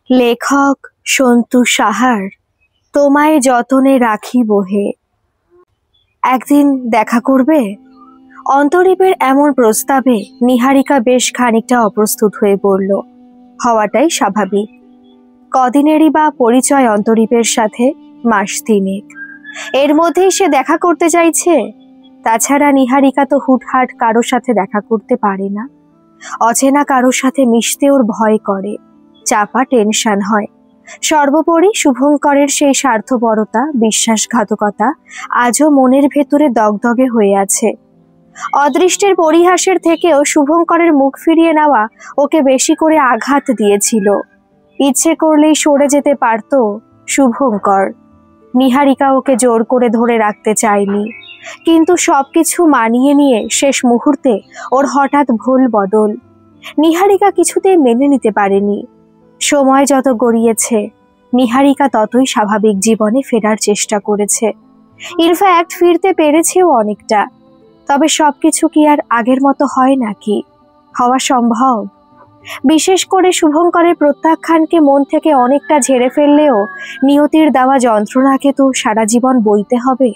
লেখক সন্তু সাহার তোমায় যতনে রাখিব হে। একদিন দেখা করবে? অন্তরীপের এমন প্রস্তাবে নীহারিকা বেশ খানিকটা অপ্রস্তুত হয়ে পড়ল। হওয়াটাই স্বাভাবিক। কদিনেরই বা পরিচয় অন্তরীপের সাথে? মাস তিনেক। এর মধ্যেই সে দেখা করতে চাইছে। তাছাড়া নীহারিকা তো হুটহাট কারোর সাথে দেখা করতে পারে না। অচেনা কারোর সাথে মিশতে ওর ভয় করে, চাপা টেনশন হয়। সর্বোপরি শুভঙ্করের সেই স্বার্থপরতা, বিশ্বাসঘাতকতা আজও মনের ভেতরে দগদগে হয়ে আছে। অদৃষ্টের পরিহাসের থেকেও শুভঙ্করের মুখ ফিরিয়ে নেওয়া ওকে বেশি করে আঘাত দিয়েছিল। ইচ্ছে করলেই সরে যেতে পারত শুভঙ্কর। নীহারিকা ওকে জোর করে ধরে রাখতে চায়নি, কিন্তু সবকিছু মানিয়ে নিয়ে শেষ মুহূর্তে ওর হঠাৎ ভুল বদল নীহারিকা কিছুতেই মেনে নিতে পারেনি। সময় যত গড়িয়েছে নীহারিকা ততই স্বাভাবিক জীবনে ফেরার চেষ্টা করেছে। ইনফ্যাক্ট ফিরতে পেরেছেও অনেকটা। তবে সবকিছু কি আর আগের মতো হয় নাকি? হওয়া সম্ভব? বিশেষ করে শুভঙ্করের প্রত্যাখ্যানকে মন থেকে অনেকটা ঝেড়ে ফেললেও নিয়তির দেওয়া যন্ত্রণাকে তো সারা জীবন বইতে হবে।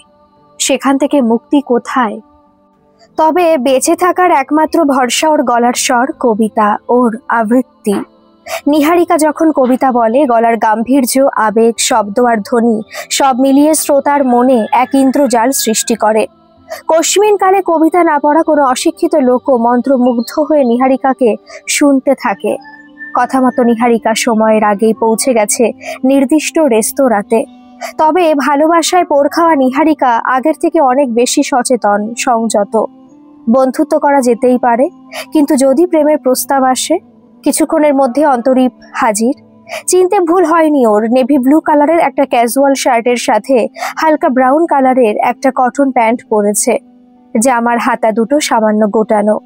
সেখান থেকে মুক্তি কোথায়? তবে বেঁচে থাকার একমাত্র ভরসা ওর গলার স্বর, কবিতা, ওর আবৃত্তি। নীহারিকা যখন কবিতা বলে, গলার গাম্ভীর্য, আবেগ, শব্দ আর ধ্বনি সব মিলিয়ে শ্রোতার মনে এক ইন্দ্রজাল সৃষ্টি করে। কস্মিন কালে কবিতা না পড়া কোনো অশিক্ষিত লোকও মন্ত্রমুগ্ধ হয়ে নীহারিকাকে শুনতে থাকে। কথা মতো নীহারিকা সময়ের আগেই পৌঁছে গেছে নির্দিষ্ট রেস্তোরাঁতে। তবে ভালোবাসায় পোড় খাওয়া নীহারিকা আগের থেকে অনেক বেশি সচেতন, সংযত। বন্ধুত্ব করা যেতেই পারে, কিন্তু যদি প্রেমের প্রস্তাব আসে? কিছুক্ষণের মধ্যে অন্তরীপ হাজির। চিনতে ভুল হয়নি ওর। নেভি ব্লু কালারের একটা ক্যাজুয়াল শার্টের সাথে হালকা ব্রাউন কালারের একটা কটন প্যান্ট পরেছে। জামার হাতা দুটো সামান্য গোটানো,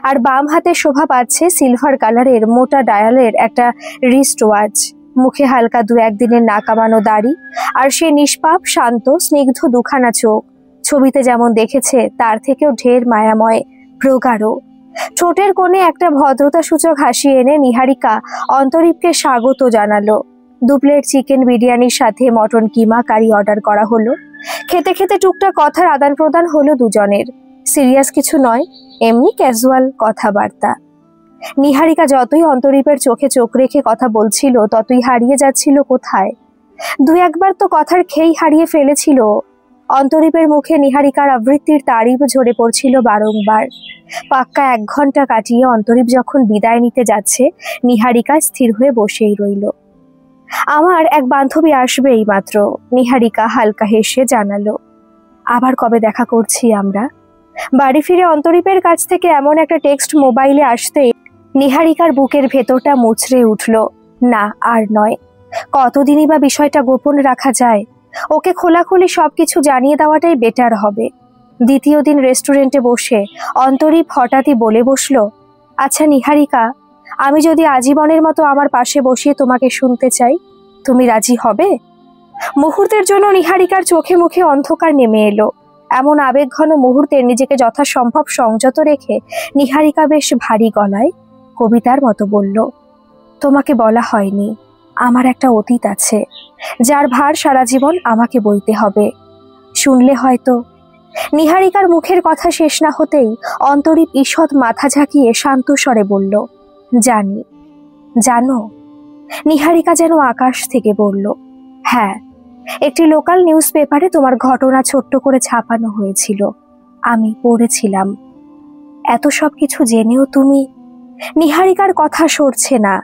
আর বাম হাতে শোভা পাচ্ছে সিলভার কালারের মোটা ডায়ালের একটা রিস্ট ওয়াচ। মুখে হালকা দু একদিনের না কামানো দাড়ি, আর সে নিষ্পাপ, শান্ত, স্নিগ্ধ দুখানা চোখ। ছবিতে যেমন দেখেছে তার থেকেও ঢের মায়াময়, প্রগাঢ়। ঠোঁটের কোণে একটা ভদ্রতা সূচক হাসি এনে নীহারিকা অন্তরীপকে স্বাগত জানালো। 2 প্লেট চিকেন বিরিয়ানির সাথে মটন কিমা কারি অর্ডার করা হলো। খেতে খেতে টুকটাক কথার আদান প্রদান হলো দুজনের। সিরিয়াস কিছু নয়, এমনি ক্যাজুয়াল কথাবার্তা। নীহারিকা যতই অন্তরীপের চোখে চোখ রেখে কথা বলছিল ততই হারিয়ে যাচ্ছিল কোথায়। 2-1 বার তো কথার খেই হারিয়ে ফেলেছিল। অন্তরীপের মুখে নীহারিকার আবৃত্তির তারিফ ঝরে পড়ছিল বারংবার। পাক্কা 1 ঘন্টা কাটিয়ে অন্তরীপ যখন বিদায় নিতে যাচ্ছে, নীহারিকা স্থির হয়ে বসেই রইল। আমার এক বান্ধবী আসবে এই মাত্র, নীহারিকা হালকা হেসে জানালো। আবার কবে দেখা করছি আমরা? বাড়ি ফিরে অন্তরীপের কাছ থেকে এমন একটা টেক্সট মোবাইলে আসতেই নীহারিকার বুকের ভেতরটা মুচড়ে উঠল। না, আর নয়। কতদিনই বা বিষয়টা গোপন রাখা যায়? ওকে খোলাখুলি সবকিছু জানিয়ে দেওয়াটাই বেটার হবে। দ্বিতীয় দিন রেস্টুরেন্টে বসে অন্তরীপ হঠাৎই বলে বসলো, আচ্ছা নীহারিকা, আমি যদি আজীবনের মতো আমার পাশে বসিয়ে তোমাকে শুনতে চাই, তুমি রাজি হবে? মুহূর্তের জন্য নীহারিকার চোখে মুখে অন্ধকার নেমে এলো। এমন আবেগঘন মুহূর্তে নিজেকে যথাসম্ভব সংযত রেখে নীহারিকা বেশ ভারী গলায় কবিতার মতো বলল, তোমাকে বলা হয়নি, আমার একটা অতীত আছে, যার ভার সারা জীবন আমাকে বইতে হবে। শুনলে হয়তো। নীহারিকার মুখের কথা শেষ না হতেই অন্তরীপ ঈষৎ মাথা ঝাঁকিয়ে শান্ত স্বরে বলল, জানি। জানো? নীহারিকা যেন আকাশ থেকে বলল, হ্যাঁ, একটি লোকাল নিউজ পেপারে তোমার ঘটনা ছোট্ট করে ছাপানো হয়েছিল, আমি পড়েছিলাম। এত সব কিছু জেনেও তুমি? নীহারিকার কথা সরছে না।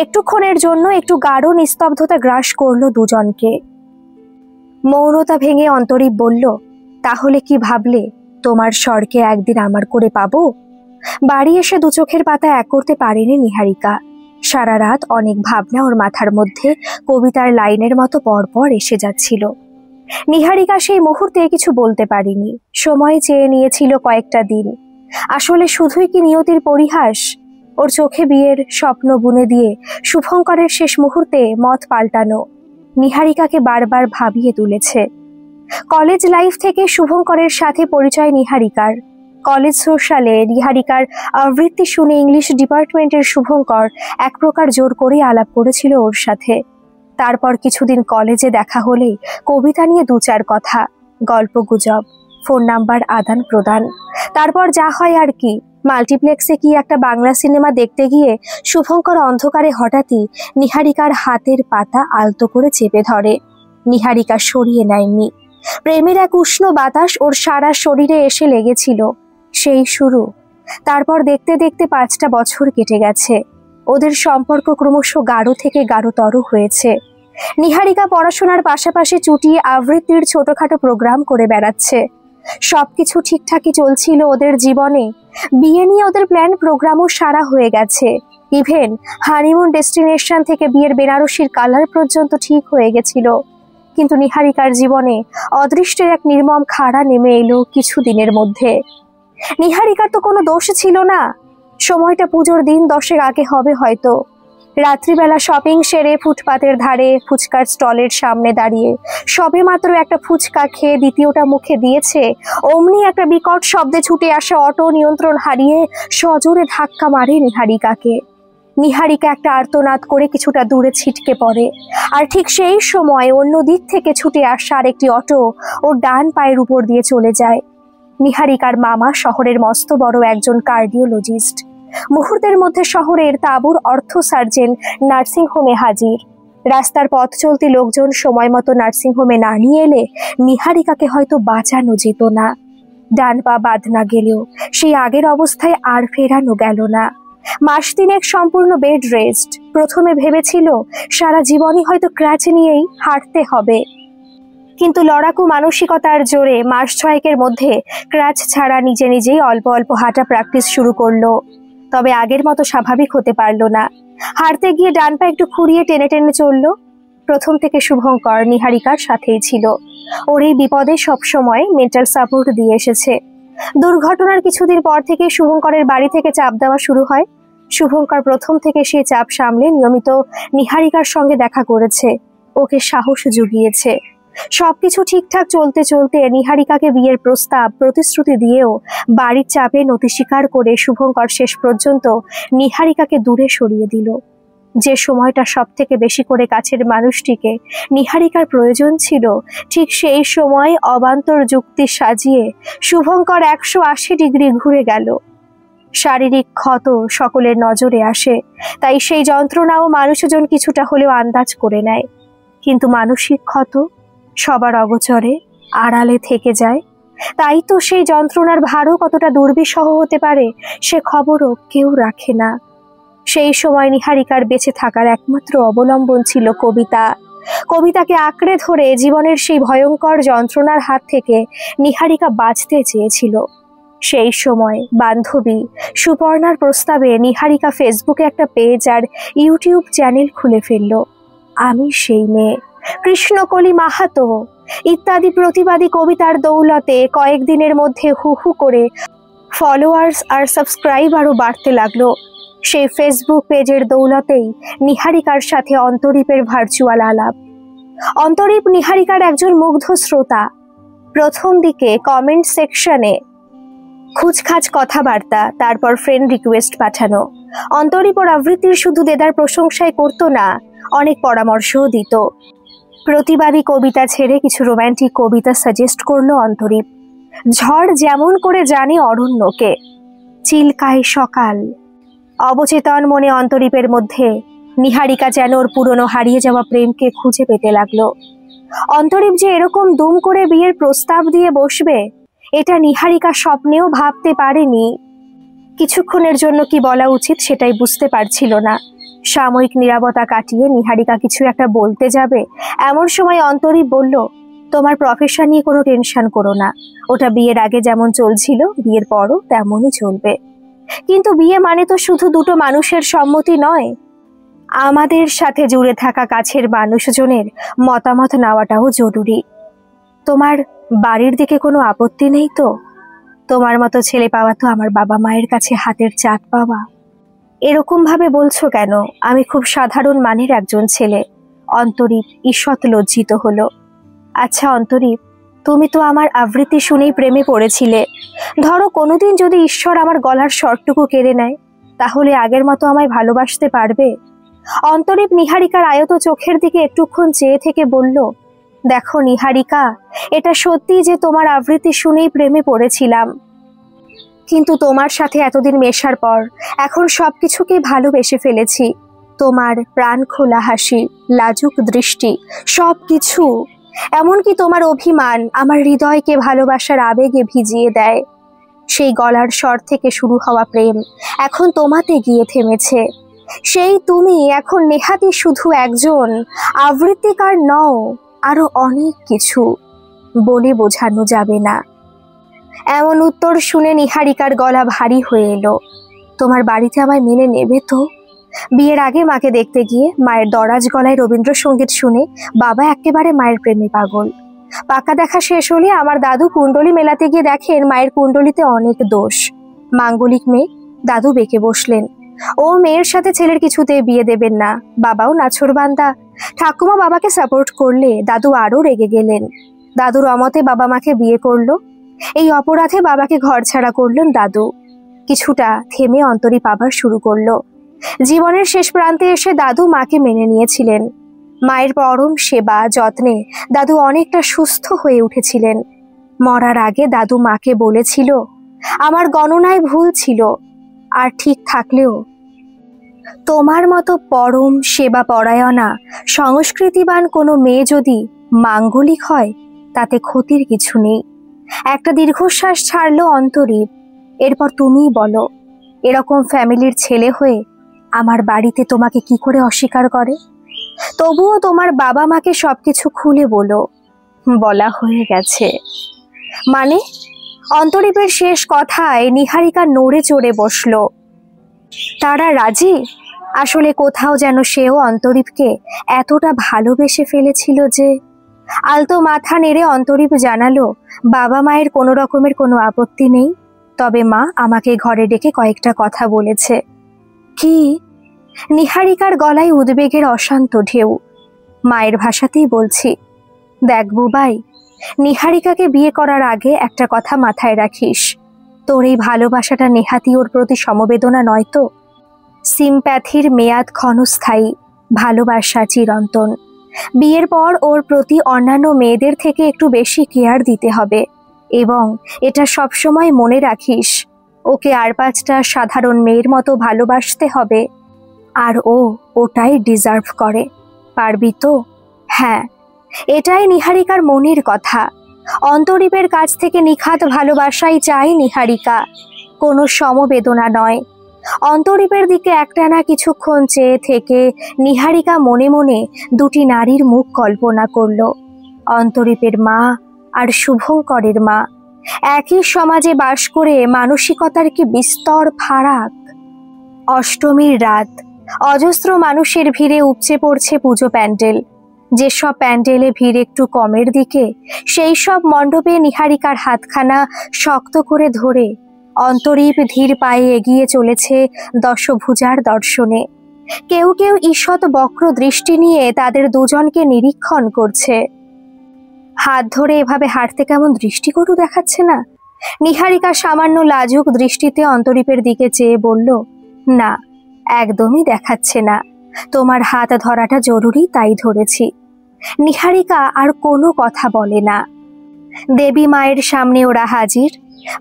একটুক্ষণের জন্য একটু গাঢ় নিস্তব্ধতা গ্রাস করলো দুজনকে। মৌনতা ভেঙে অন্তরীপ বলল, তাহলে কি ভাবলে তোমার স্বরকে একদিন আমার করে পাবো? বাড়ি এসে 2 চোখের পাতা এক করতে পারেনি নীহারিকা। সারা রাত অনেক ভাবনা ওর মাথার মধ্যে কবিতার লাইনের মতো পরপর এসে যাচ্ছিল। নীহারিকা সেই মুহূর্তে কিছু বলতে পারিনি। সময় চেয়ে নিয়েছিল কয়েকটা দিন। আসলে শুধুই কি নিয়তির পরিহাস? ওর চোখে বিয়ের স্বপ্ন বুনে দিয়ে শুভঙ্করের শেষ মুহূর্তে মত পাল্টানো নীহারিকাকে বারবার ভাবিয়ে তুলেছে। কলেজ লাইফ থেকে শুভঙ্করের সাথে পরিচয় নীহারিকার। কলেজ সোশ্যালে নিহারিকার আবৃত্তি শুনে ইংলিশ ডিপার্টমেন্টের শুভঙ্কর এক প্রকার জোর করে আলাপ করেছিল ওর সাথে। তারপর কিছুদিন কলেজে দেখা হলেই কবিতা নিয়ে দু চার কথা, গল্প গুজব, ফোন নাম্বার আদান প্রদান। তারপর যা হয় আর কি। মাল্টিপ্লেক্সে কি একটা বাংলা সিনেমা দেখতে গিয়ে শুভঙ্কর অন্ধকারে হঠাৎই নিহারিকার হাতের পাতা আলতো করে চেপে ধরে। নিহারিকা সরিয়ে নেয়নি। প্রেমের এক উষ্ণ বাতাস ওর সারা শরীরে এসে লেগেছিল। সেই শুরু। তারপর দেখতে দেখতে 5টা বছর কেটে গেছে। ওদের সম্পর্ক ক্রমশ গাঢ় থেকে গাঢ়তর হয়েছে। নিহারিকা পড়াশোনার পাশাপাশি চুটিয়ে আবৃত্তির ছোটখাটো প্রোগ্রাম করে বেড়াচ্ছে। সবকিছু ঠিকঠাকই চলছিল ওদের জীবনে। বিয়ে নিয়ে ওদের প্ল্যান প্রোগ্রামও সারা হয়ে গেছে। ইভেন হানিমুন ডেস্টিনেশন থেকে বিয়ের বেনারসির কালার পর্যন্ত ঠিক হয়ে গেছিল। কিন্তু নিহারিকার জীবনে অদৃষ্টের এক নির্মম খাড়া নেমে এলো কিছুদিনের মধ্যে। নিহারিকার তো কোনো দোষ ছিল না। সময়টা পুজোর দিন 10 আগে হবে হয়তো। রাত্রিবেলা শপিং সেরে ফুটপাতের ধারে ফুচকার স্টলের সামনে দাঁড়িয়ে সবে মাত্র একটা ফুচকা খেয়ে দ্বিতীয়টা মুখে দিয়েছে, অমনি একটা বিকট শব্দে ছুটে আসা অটো নিয়ন্ত্রণ হারিয়ে সজোরে ধাক্কা মারে নিহারিকাকে। নিহারিকা একটা আর্তনাদ করে কিছুটা দূরে ছিটকে পড়ে। আর ঠিক সেই সময় অন্য দিক থেকে ছুটে আসা আরেকটি অটো ওর ডান পায়ের উপর দিয়ে চলে যায়। নিহারিকার মামা শহরের মস্ত বড় একজন কার্ডিওলজিস্ট। মুহূর্তের মধ্যে শহরের তাঁবুর অর্থ সার্জেন নার্সিংহোমে হাজির। রাস্তার পথ চলতি লোকজন সময় মতো নার্সিংহোমে না নিয়ে এলে নিহারিকাকে হয়তো বাঁচানো যেত না। ডান পা বাদ না গেলেও সেই আগের অবস্থায় আর ফেরানো গেল না। মাস 3 সম্পূর্ণ বেড রেস্ট। প্রথমে ভেবেছিল সারা জীবনই হয়তো ক্র্যাচ নিয়েই হাঁটতে হবে, কিন্তু লড়াকু মানসিকতার জোরে মাস 6 মধ্যে ক্র্যাচ ছাড়া নিজে নিজেই অল্প অল্প হাঁটা প্র্যাকটিস শুরু করলো। তবে আগের মতো স্বাভাবিক হতে পারলো না। হাঁটতে গিয়ে ডান পা একটু খুঁড়িয়ে টেনে টেনে চলল। প্রথম থেকে শুভঙ্কর নিহারিকার সাথেই ছিল। ওর এই বিপদে সবসময় মেন্টাল সাপোর্ট দিয়ে এসেছে। দুর্ঘটনার কিছুদিন পর থেকে শুভঙ্করের বাড়ি থেকে চাপ দেওয়া শুরু হয়। শুভঙ্কর প্রথম থেকে সেই চাপ সামলে নিয়মিত নিহারিকার সঙ্গে দেখা করেছে, ওকে সাহস জুগিয়েছে। সবকিছু ঠিকঠাক চলতে চলতে নিহারিকাকে বিয়ের প্রস্তাব প্রতিশ্রুতি দিয়েও বাড়ির চাপে নতি স্বীকার করে শুভঙ্কর শেষ পর্যন্ত নিহারিকাকে দূরে সরিয়ে দিল। যে সময়টা সব থেকে বেশি করে কাছের মানুষটিকে নিহারিকার প্রয়োজন ছিল, ঠিক সেই সময় অবান্তর যুক্তি সাজিয়ে শুভঙ্কর 180 ডিগ্রি ঘুরে গেল। শারীরিক ক্ষত সকলের নজরে আসে, তাই সেই যন্ত্রণাও মানুষজন কিছুটা হলেও আন্দাজ করে নেয়। কিন্তু মানসিক ক্ষত সবার অগোচরে আড়ালে থেকে যায়। তাই তো সেই যন্ত্রণার ভারও কতটা দুর্বিষহ হতে পারে সে খবরও কেউ রাখে না। সেই সময় নিহারিকার বেঁচে থাকার একমাত্র অবলম্বন ছিল কবিতা। কবিতাকে আঁকড়ে ধরে জীবনের সেই ভয়ঙ্কর যন্ত্রণার হাত থেকে নিহারিকা বাঁচতে চেয়েছিল। সেই সময় বান্ধবী সুপর্ণার প্রস্তাবে নিহারিকা ফেসবুকে একটা পেজ আর ইউটিউব চ্যানেল খুলে ফেলল। আমি সেই মেয়ে, কৃষ্ণকলি মাহাতো ইত্যাদি প্রতিবাদী কবিতার দৌলতে কয়েকদিনের মধ্যে হু হু করে ফলোয়ার্স আর সাবস্ক্রাইবারও বাড়তে লাগলো। সেই ফেসবুক পেজের দৌলতেই নিহারিকার সাথে অন্তরীপের ভার্চুয়াল আলাপ। অন্তরীপ নিহারিকার একজন মুগ্ধ শ্রোতা। প্রথম দিকে কমেন্ট সেকশনে খুচখাচ কথাবার্তা, তারপর ফ্রেন্ড রিকোয়েস্ট পাঠানো। অন্তরীপ ওর আবৃত্তির শুধু দেদার প্রশংসাই করতো না, অনেক পরামর্শও দিত। প্রতিবাদী কবিতা ছেড়ে কিছু রোম্যান্টিক কবিতা সাজেস্ট করলো অন্তরীপ। ঝড় যেমন করে জানে অরণ্যকে, চিলকায় সকাল। অবচেতন মনে অন্তরীপের মধ্যে নিহারিকা যেন ওর পুরনো হারিয়ে যাওয়া প্রেমকে খুঁজে পেতে লাগলো। অন্তরীপ যে এরকম দুম করে বিয়ের প্রস্তাব দিয়ে বসবে, এটা নিহারিকা স্বপ্নেও ভাবতে পারেনি। কিছুক্ষণের জন্য কি বলা উচিত সেটাই বুঝতে পারছিল না। সাময়িক নীরবতা কাটিয়ে নিহারিকা কিছু একটা বলতে যাবে, এমন সময় অন্তরীপ বলল, তোমার প্রফেশন নিয়ে কোনো টেনশন করো না, ওটা বিয়ের আগে যেমন চলছিল বিয়ের পরও তেমনই চলবে। কিন্তু বিয়ে মানে তো শুধু দুটো মানুষের সম্মতি নয়, আমাদের সাথে জুড়ে থাকা কাছের মানুষজনের মতামত নেওয়াটাও জরুরি। তোমার বাড়ির দিকে কোনো আপত্তি নেই তো? তোমার মতো ছেলে পাওয়া তো আমার বাবা মায়ের কাছে হাতের চাঁদ পাওয়া। এরকম ভাবে বলছো কেন? আমি খুব সাধারণ মানের একজন ছেলে। অন্তরীপ ঈষৎ লজ্জিত হলো। আচ্ছা অন্তরীপ, তুমি তো আমার আবৃত্তি শুনেই প্রেমে পড়েছিলে। ধরো কোনোদিন যদি ঈশ্বর আমার গলার স্বরটুকু কেড়ে নেয়, তাহলে আগের মতো আমায় ভালোবাসতে পারবে? অন্তরীপ নিহারিকার আয়ত চোখের দিকে একটুক্ষণ চেয়ে থেকে বলল, দেখো নিহারিকা, এটা সত্যি যে তোমার আবৃত্তি শুনেই প্রেমে পড়েছিলাম, কিন্তু তোমার সাথে এতদিন মেশার পর এখন সবকিছুকে ভালোবেসে ফেলেছি। তোমার প্রাণ খোলা হাসি, লাজুক দৃষ্টি, সবকিছু, এমনকি তোমার অভিমান আমার হৃদয়কে ভালোবাসার আবেগে ভিজিয়ে দেয়। সেই গলার স্বর থেকে শুরু হওয়া প্রেম এখন তোমাতে গিয়ে থেমেছে। সেই তুমি এখন নেহাতি শুধু একজন আবৃত্তিকার নও, আরো অনেক কিছু, বলে বোঝানো যাবে না। এমন উত্তর শুনে নিহারিকার গলা ভারী হয়ে এলো। তোমার বাড়িতে আমায় মেনে নেবে তো? বিয়ের আগে মাকে দেখতে গিয়ে মায়ের দরাজ গলায় রবীন্দ্রসঙ্গীত শুনে বাবা একেবারে মায়ের প্রেমে পাগল। পাকা দেখা শেষ হলে আমার দাদু কুণ্ডলি মেলাতে গিয়ে দেখেন মায়ের কুণ্ডলিতে অনেক দোষ। মাঙ্গলিক মেয়ে, দাদু বেঁকে বসলেন। ও মেয়ের সাথে ছেলের কিছুতে বিয়ে দেবেন না। বাবাও নাছোড়বান্দা। ঠাকুমা বাবাকে সাপোর্ট করলে দাদু আরো রেগে গেলেন। দাদুর অমতে বাবা মাকে বিয়ে করলো। এই অপরাধে বাবাকে ঘর ছাড়া করলেন দাদু। কিছুটা থেমে অন্তরীপ আবার শুরু করলো। জীবনের শেষ প্রান্তে এসে দাদু মাকে মেনে নিয়েছিলেন। মায়ের পরম সেবা যত্নে দাদু অনেকটা সুস্থ হয়ে উঠেছিলেন। মরার আগে দাদু মাকে বলেছিল, আমার গণনায় ভুল ছিল, আর ঠিক থাকলেও তোমার মতো পরম সেবা পরায়ণা সংস্কৃতিবান কোনো মেয়ে যদি মাঙ্গলিক হয়, তাতে ক্ষতির কিছু নেই। একটা দীর্ঘশ্বাস ছাড়লো অন্তরীপ। এরপর তুমিই বলো, এরকম ফ্যামিলির ছেলে হয়ে আমার বাড়িতে তোমাকে কি করে অস্বীকার করে? তবুও তোমার বাবা মাকে সবকিছু খুলে বলো। বলা হয়ে গেছে। মানে? অন্তরীপের শেষ কথায় নিহারিকা নড়ে চড়ে বসল। তারা রাজি? আসলে কোথাও যেন সেও অন্তরীপকে এতটা ভালোবেসে ফেলেছিল যে। আলতো মাথা নেড়ে অন্তরীপ জানালো, বাবা মায়ের কোনো রকমের কোনো আপত্তি নেই, তবে মা আমাকে ঘরে ডেকে কয়েকটা কথা বলেছে। কি? নিহারিকার গলায় উদ্বেগের অশান্ত ঢেউ। মায়ের ভাষাতেই বলছি, দেখ বুবাই, নিহারিকাকে বিয়ে করার আগে একটা কথা মাথায় রাখিস, তোর এই ভালোবাসাটা নেহাতি ওর প্রতি সমবেদনা নয় তো। সিম্প্যাথির মেয়াদ ক্ষণস্থায়ী, ভালোবাসা চিরন্তন। বিয়ের পর ওর প্রতি অন্যান্য মেয়েদের থেকে একটু বেশি কেয়ার দিতে হবে, এবং এটা সবসময় মনে রাখিস, ওকে আর 5টা সাধারণ মেয়ের মতো ভালোবাসতে হবে, আর ও ওটাই ডিজার্ভ করে। পারবি তো? হ্যাঁ, এটাই নিহারিকার মনের কথা। অন্তরীপের কাছ থেকে নিখাত ভালোবাসাই চাই নিহারিকা, কোনো সমবেদনা নয়। অন্তরীপের দিকে একটানা কিছুক্ষণ চেয়ে থেকে নিহারিকা মনে মনে দুটি নারীর মুখ কল্পনা করল। অন্তরীপের মা আর শুভঙ্করের মা। একই সমাজে বাস করে মানসিকতার কি বিস্তর ফারাক। অষ্টমীর রাত, অজস্র মানুষের ভিড়ে উপচে পড়ছে পুজো প্যান্ডেল। যেসব প্যান্ডেলে ভিড় একটু কমের দিকে, সেই সব মণ্ডপে নিহারিকার হাতখানা শক্ত করে ধরে অন্তরীপ ধীর পায়ে এগিয়ে চলেছে দশভুজার দর্শনে। কেউ কেউ ঈষৎ বক্র দৃষ্টি নিয়ে তাদের দুজনকে নিরীক্ষণ করছে। হাত ধরে এভাবে হাঁটতে কেমন দৃষ্টিকটু দেখাচ্ছে না? নিহারিকা সামান্য লাজুক দৃষ্টিতে অন্তরীপের দিকে চেয়ে বলল, না, একদমই দেখাচ্ছে না। তোমার হাত ধরাটা জরুরি, তাই ধরেছি। নিহারিকা আর কোনো কথা বলে না। দেবী মায়ের সামনে ওরা হাজির।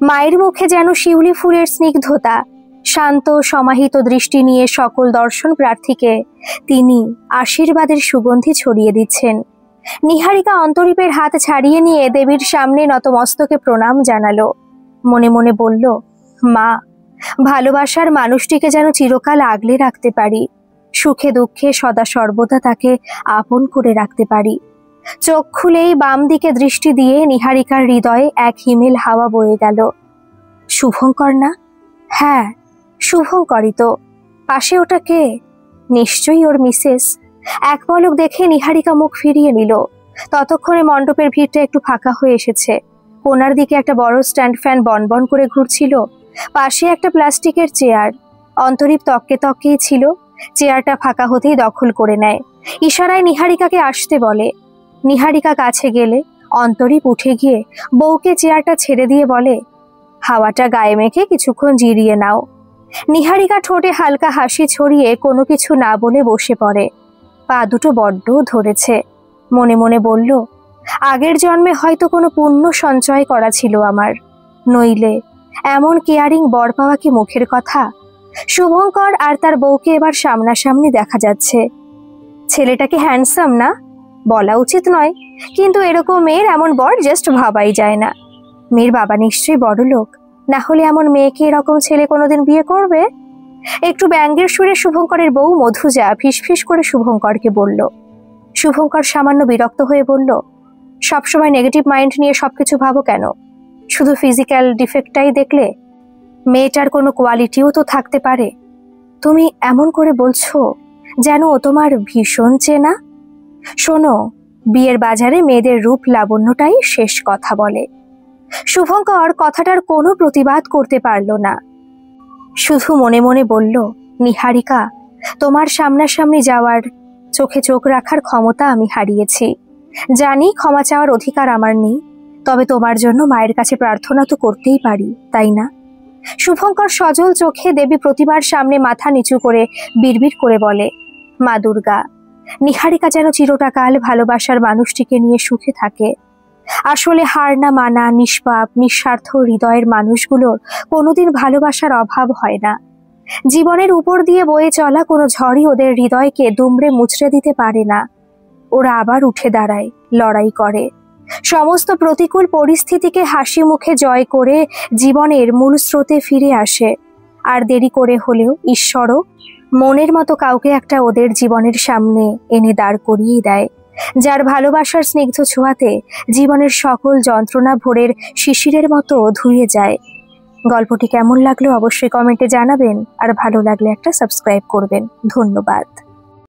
মায়ের মুখে যেন শিউলি ফুলের স্নিগ্ধতা। শান্ত সমাহিত দৃষ্টি নিয়ে সকল দর্শন প্রার্থীকে তিনি আশীর্বাদের সুগন্ধি ছড়িয়ে দিচ্ছেন। নিহারিকা অন্তরীপের হাত ছাড়িয়ে নিয়ে দেবীর সামনে নতমস্তকে প্রণাম জানালো। মনে মনে বলল, মা, ভালোবাসার মানুষটিকে যেন চিরকাল আগলে রাখতে পারি, সুখে দুঃখে সদা সর্বদা তাকে আপন করে রাখতে পারি। চোখ খুলেই বাম দিকে দৃষ্টি দিয়ে নিহারিকার হৃদয়ে এক হিমেল হাওয়া বয়ে গেল। শুভঙ্কর না? হ্যাঁ, শুভঙ্করই তো। পাশে ওটা কে? নিশ্চয়ই ওর মিসেস। এক পলক দেখে নিহারিকা মুখ ফিরিয়ে নিল। ততক্ষণে মণ্ডপের ভিড়টা একটু ফাঁকা হয়ে এসেছে। কোনার দিকে একটা বড় স্ট্যান্ড ফ্যান বনবন করে ঘুরছিল। পাশে একটা প্লাস্টিকের চেয়ার। অন্তরীপ তককে তককেই ছিল। চেয়ারটা ফাঁকা হতেই দখল করে নেয়। ইশারায় নিহারিকাকে আসতে বলে। নিহারিকা কাছে গেলে অন্তরীপ উঠে গিয়ে বউকে চেয়ারটা ছেড়ে দিয়ে বলে, হাওয়াটা গায়ে মেখে কিছুক্ষণ জিরিয়ে নাও। নিহারিকা ঠোঁটে হালকা হাসি ছড়িয়ে কোনো কিছু না বলে বসে পড়ে। পা দুটো বড্ড ধরেছে। মনে মনে বলল, আগের জন্মে হয়তো কোনো পুণ্য সঞ্চয় করা ছিল আমার, নইলে এমন কেয়ারিং বর পাওয়া কি মুখের কথা। শুভঙ্কর আর তার বউকে এবার সামনাসামনি দেখা যাচ্ছে। ছেলেটাকে হ্যান্ডসাম না, বলা উচিত নয়, কিন্তু এরকম মেয়ের এমন বর জাস্ট ভাবাই যায় না। মেয়ের বাবা নিশ্চয়ই বড়লোক, না হলে এমন মেয়েকে এরকম ছেলে কোনোদিন বিয়ে করবে? একটু ব্যঙ্গের সুরে শুভঙ্করের বউ মধুজা ফিসফিস করে শুভঙ্করকে বলল। শুভঙ্কর সামান্য বিরক্ত হয়ে বলল, সবসময় নেগেটিভ মাইন্ড নিয়ে সবকিছু ভাবো কেন? শুধু ফিজিক্যাল ডিফেক্টটাই দেখলে? মেয়েটার কোনো কোয়ালিটিও তো থাকতে পারে। তুমি এমন করে বলছো যেন ও তোমার ভীষণ চেনা। শোনো, বিয়ের বাজারে মেয়েদের রূপ লাবণ্যটাই শেষ কথা বলে। শুভঙ্কর কথাটার কোনো প্রতিবাদ করতে পারল না, শুধু মনে মনে বলল, নিহারিকা, তোমার সামনাসামনি যাওয়ার, চোখে চোখ রাখার ক্ষমতা আমি হারিয়েছি। জানি ক্ষমা চাওয়ার অধিকার আমার নেই, তবে তোমার জন্য মায়ের কাছে প্রার্থনা তো করতেই পারি, তাই না? শুভঙ্কর সজল চোখে দেবী প্রতিমার সামনে মাথা নিচু করে বিড়বিড় করে বলে, মা দুর্গা, নিহারিকা যেন চিরটাকাল ভালোবাসার মানুষটিকে নিয়ে সুখে থাকে। আসলে হার না মানা নিষ্পাপ নিঃস্বার্থ হৃদয়ের মানুষগুলোর কোনোদিন ভালোবাসার অভাব হয় না। জীবনের উপর দিয়ে বয়ে চলা কোনো ঝড়ই ওদের হৃদয়কে দুমড়ে মুচড়ে দিতে পারে না। ওরা আবার উঠে দাঁড়ায়, লড়াই করে, সমস্ত প্রতিকূল পরিস্থিতিকে হাসি মুখে জয় করে জীবনের মূল স্রোতে ফিরে আসে। আর দেরি করে হলেও ঈশ্বরও মনের মতো কাউকে একটা ওদের জীবনের সামনে এনে দাঁড় করিয়ে দেয়, যার ভালোবাসার স্নিগ্ধ ছোঁয়াতে জীবনের সকল যন্ত্রণা ভোরের শিশিরের মতো ধুয়ে যায়। গল্পটি কেমন লাগলো অবশ্যই কমেন্টে জানাবেন, আর ভালো লাগলে একটা সাবস্ক্রাইব করবেন। ধন্যবাদ।